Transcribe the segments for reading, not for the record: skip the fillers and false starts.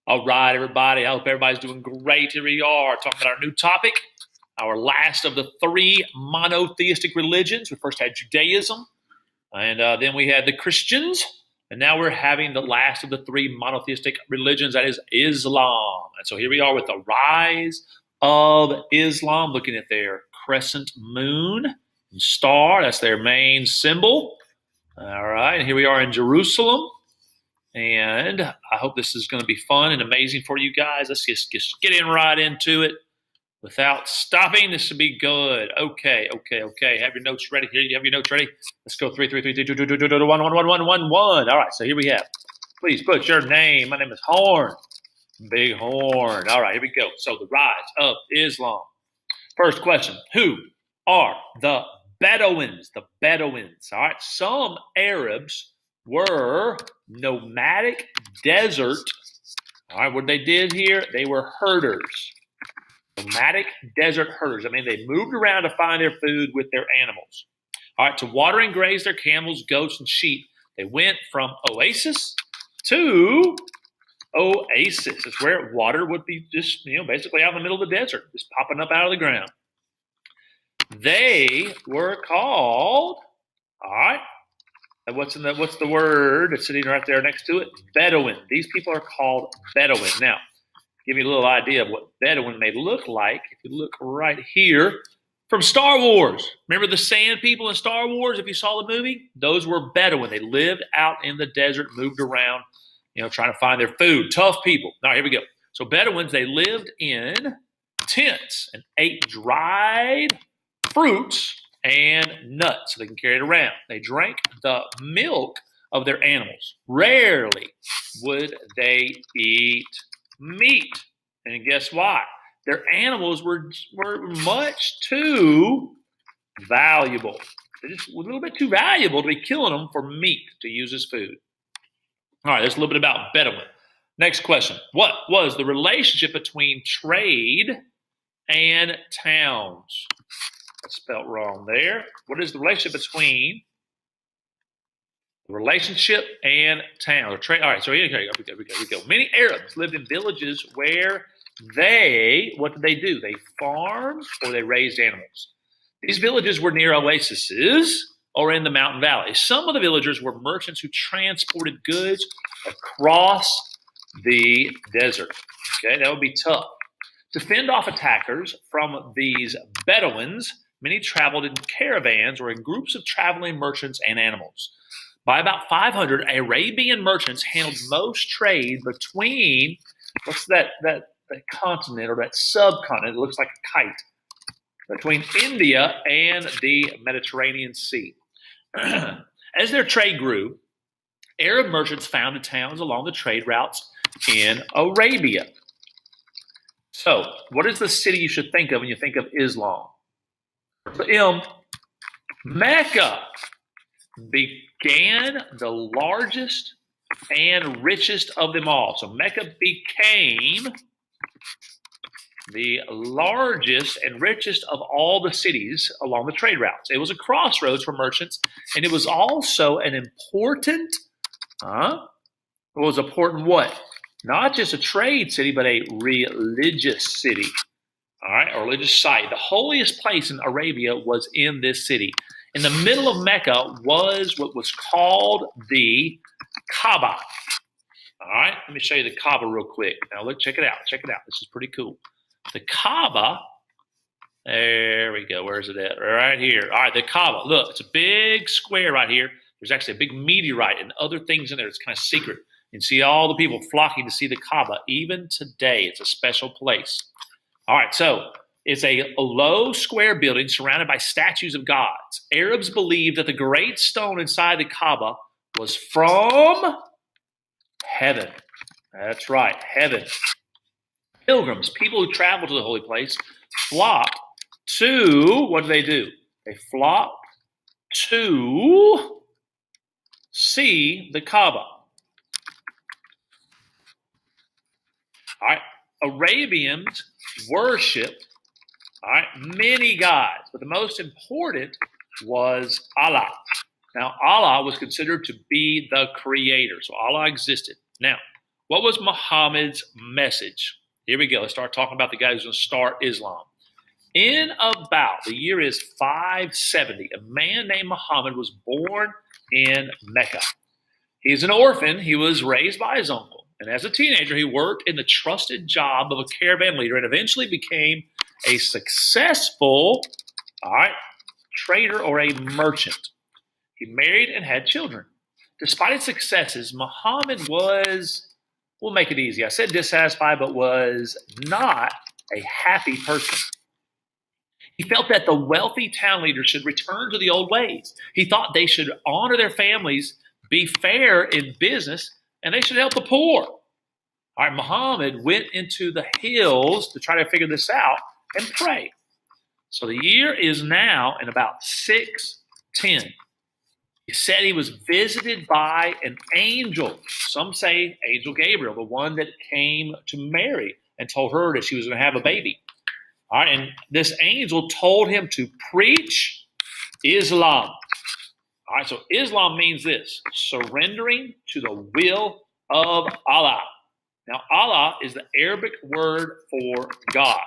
All right, everybody. I hope everybody's doing great. Here we are talking about our new topic, our last of the three monotheistic religions. We first had Judaism, and then we had the Christians, and now we're having the last of the three monotheistic religions, that is Islam. And so here we are with the rise of Islam, looking at their crescent moon and star. That's their main symbol. All right, and here we are in Jerusalem. And I hope this is going to be fun and amazing for you guys. Let's just get in right into it without stopping. This should be good. Okay. Have your notes ready. Here, you have your notes ready. Let's go 3, 3, 3, 2, 2, 2, 2, 2, 2, 1, 1, 1, 1, 1, 1. All right, so here we have. Please put your name. My name is Horn. Big Horn. All right, here we go. So the rise of Islam. First question. Who are the Bedouins? The Bedouins. All right, some Arabs were nomadic desert. All right, what they did here, they were herders. Nomadic desert herders. I mean, they moved around to find their food with their animals. All right, to water and graze their camels, goats, and sheep. They went from oasis to oasis. It's where water would be just, basically out in the middle of the desert, just popping up out of the ground. They were called, all right, what's the word that's sitting right there next to it? Bedouin. These people are called Bedouin. Now, give you a little idea of what Bedouin may look like. If you look right here from Star Wars. Remember the sand people in Star Wars, if you saw the movie? Those were Bedouin. They lived out in the desert, moved around, trying to find their food. Tough people. All right, here we go. So Bedouins, they lived in tents and ate dried fruits and nuts so they can carry it around. They drank the milk of their animals. Rarely would they eat meat. And guess why? Their animals were much too valuable. They're just a little bit too valuable to be killing them for meat to use as food. All right, that's a little bit about Bedouin. Next question. What was the relationship between trade and towns? That's spelled wrong there. What is the relationship between relationship and town or trade? All right, so here we go. Many Arabs lived in villages where what did they do? They farmed or they raised animals. These villages were near oases or in the mountain valleys. Some of the villagers were merchants who transported goods across the desert. Okay, that would be tough. To fend off attackers from these Bedouins, many traveled in caravans or in groups of traveling merchants and animals. By about 500, Arabian merchants handled most trade between, what's that continent or that subcontinent? It looks like a kite. Between India and the Mediterranean Sea. As their trade grew, Arab merchants founded towns along the trade routes in Arabia. So, what is the city you should think of when you think of Islam? Mecca began the largest and richest of them all. So Mecca became the largest and richest of all the cities along the trade routes. It was a crossroads for merchants, and it was also an important, what? Not just a trade city, but a religious city. All right, a religious site. The holiest place in Arabia was in this city. In the middle of Mecca was what was called the Kaaba. All right, let me show you the Kaaba real quick. Now, look, check it out. This is pretty cool. The Kaaba, there we go. Where's it at? Right here. All right, the Kaaba. Look, it's a big square right here. There's actually a big meteorite and other things in there. It's kind of secret. You can see all the people flocking to see the Kaaba. Even today, it's a special place. All right, so it's a low square building surrounded by statues of gods. Arabs believed that the great stone inside the Kaaba was from heaven. That's right, heaven. Pilgrims, people who travel to the holy place, flocked to, what do? They flocked to see the Kaaba. All right, Arabians worshipped, many gods, but the most important was Allah. Now, Allah was considered to be the creator, so Allah existed. Now, What was Muhammad's message? Here we go. Let's start talking about the guy who's going to start Islam. In about, the year is 570, a man named Muhammad was born in Mecca. He's an orphan. He was raised by his uncle. And as a teenager, he worked in the trusted job of a caravan leader and eventually became a successful, trader or a merchant. He married and had children. Despite his successes, Muhammad was, we'll make it easy, I said dissatisfied, but was not a happy person. He felt that the wealthy town leaders should return to the old ways. He thought they should honor their families, be fair in business, and they should help the poor. All right, Muhammad went into the hills to try to figure this out and pray. So the year is now in about 610. He said he was visited by an angel. Some say Angel Gabriel, the one that came to Mary and told her that she was going to have a baby. All right, and this angel told him to preach Islam. All right, so Islam means this: surrendering to the will of Allah. Now, Allah is the Arabic word for God.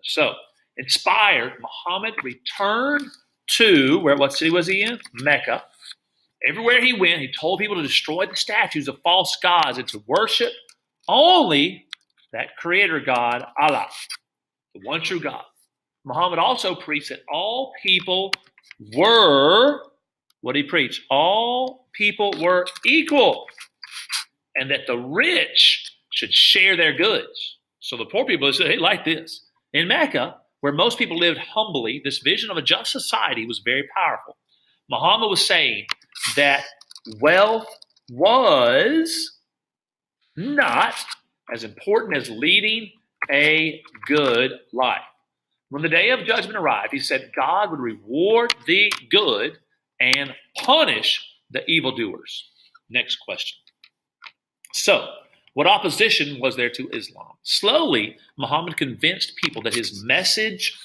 So, inspired, Muhammad returned to, what city was he in? Mecca. Everywhere he went, he told people to destroy the statues of false gods and to worship only that creator God, Allah, the one true God. Muhammad also preached that all people were, what did he preach? All people were equal, and that the rich should share their goods. So the poor people said, hey, like this. In Mecca, where most people lived humbly, this vision of a just society was very powerful. Muhammad was saying that wealth was not as important as leading a good life. When the day of judgment arrived, he said God would reward the good and punish the evildoers. Next question. So, what opposition was there to Islam? Slowly, Muhammad convinced people that his message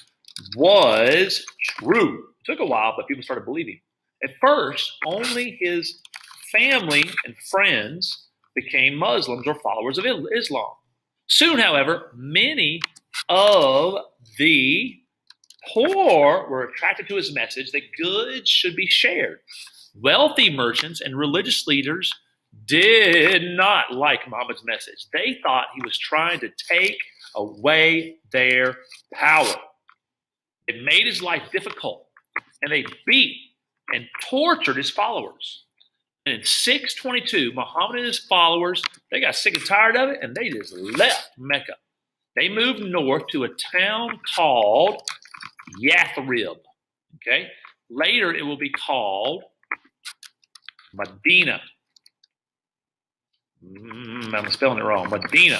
was true. It took a while, but people started believing. At first, only his family and friends became Muslims or followers of Islam. Soon, however, many of the poor were attracted to his message that goods should be shared. Wealthy merchants and religious leaders did not like Muhammad's message. They thought he was trying to take away their power. It made his life difficult, and they beat and tortured his followers. And in 622, Muhammad and his followers, they got sick and tired of it, and they just left Mecca. They moved north to a town called Yathrib. Okay? Later, it will be called Medina. I'm spelling it wrong. Medina.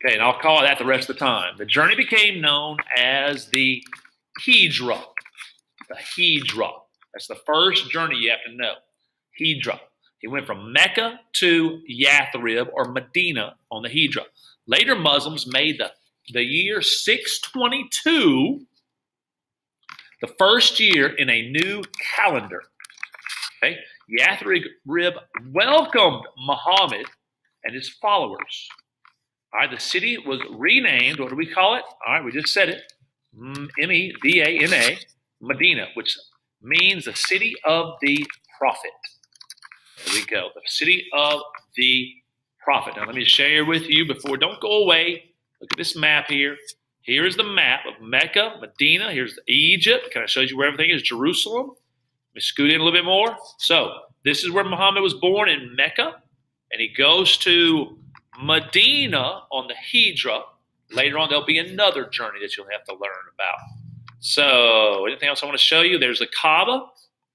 Okay, and I'll call it that the rest of the time. The journey became known as the Hijra. The Hijra. That's the first journey you have to know. Hijra. He went from Mecca to Yathrib or Medina on the Hijra. Later, Muslims made the year 622 the first year in a new calendar. Okay? Yathrib welcomed Muhammad and his followers. All right, the city was renamed. What do we call it? All right, we just said it. Medina, Medina, which means the city of the prophet. There we go, the city of the prophet. Now, let me share with you before, don't go away. Look at this map here. Here is the map of Mecca, Medina. Here's Egypt. Kind of shows you where everything is. Jerusalem. Let me scoot in a little bit more. So, this is where Muhammad was born in Mecca, and he goes to Medina on the Hijra. Later on, there'll be another journey that you'll have to learn about. So, anything else I want to show you? There's the Kaaba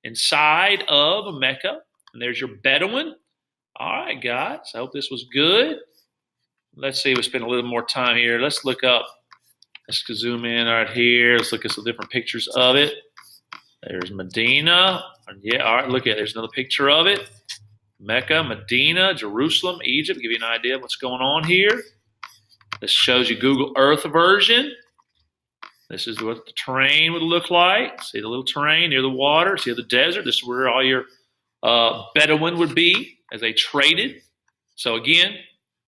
inside of Mecca, and there's your Bedouin. All right, guys. I hope this was good. Let's see. We'll spend a little more time here. Let's look up. Let's zoom in right here. Let's look at some different pictures of it. There's Medina. Yeah, all right, look at it. There's another picture of it. Mecca, Medina, Jerusalem, Egypt. Give you an idea of what's going on here. This shows you Google Earth version. This is what the terrain would look like. See the little terrain near the water. See the desert. This is where all your Bedouin would be as they traded. So again,